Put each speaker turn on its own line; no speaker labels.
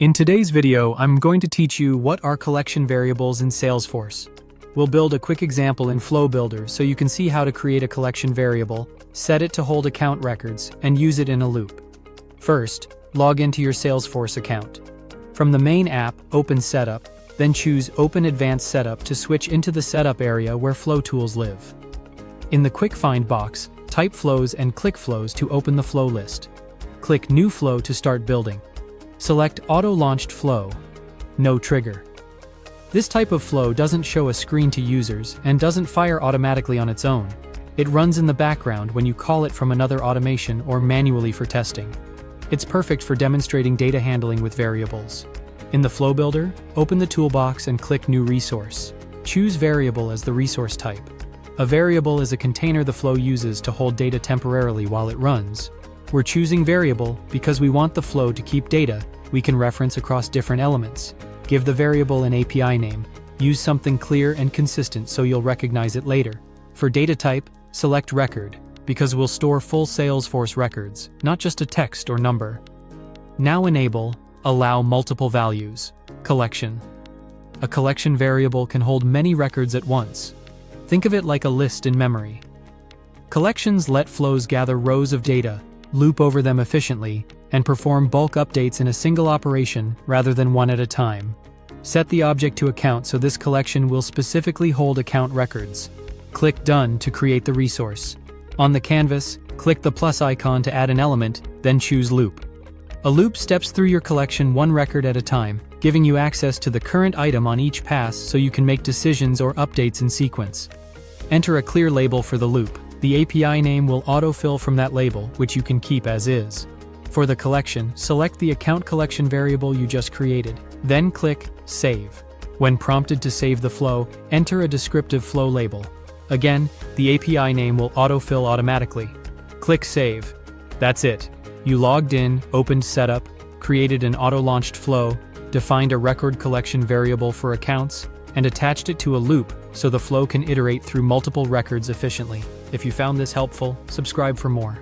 In today's video, I'm going to teach you what are collection variables in Salesforce. We'll build a quick example in Flow Builder so you can see how to create a collection variable, set it to hold account records, and use it in a loop. First, log into your Salesforce account. From the main app, open Setup, then choose Open Advanced Setup to switch into the Setup area where Flow tools live. In the Quick Find box, type Flows and click Flows to open the flow list. Click New Flow to start building. Select Auto-Launched Flow. No trigger. This type of flow doesn't show a screen to users and doesn't fire automatically on its own. It runs in the background when you call it from another automation or manually for testing. It's perfect for demonstrating data handling with variables. In the Flow Builder, open the toolbox and click New Resource. Choose Variable as the resource type. A variable is a container the flow uses to hold data temporarily while it runs. We're choosing variable because we want the flow to keep data we can reference across different elements. Give the variable an API name. Use something clear and consistent so you'll recognize it later. For data type, select record, because we'll store full Salesforce records, not just a text or number. Now enable Allow Multiple Values. Collection. A collection variable can hold many records at once. Think of it like a list in memory. Collections let flows gather rows of data, loop over them efficiently, and perform bulk updates in a single operation rather than one at a time. Set the object to account so this collection will specifically hold account records. Click Done to create the resource. On the canvas, click the plus icon to add an element, then choose Loop. A loop steps through your collection one record at a time, giving you access to the current item on each pass so you can make decisions or updates in sequence. Enter a clear label for the loop. The API name will autofill from that label, which you can keep as is. For the collection, select the account collection variable you just created. Then click Save. When prompted to save the flow, enter a descriptive flow label. Again, the API name will autofill automatically. Click Save. That's it. You logged in, opened Setup, created an auto-launched flow, defined a record collection variable for accounts, and attached it to a loop so the flow can iterate through multiple records efficiently. If you found this helpful, subscribe for more.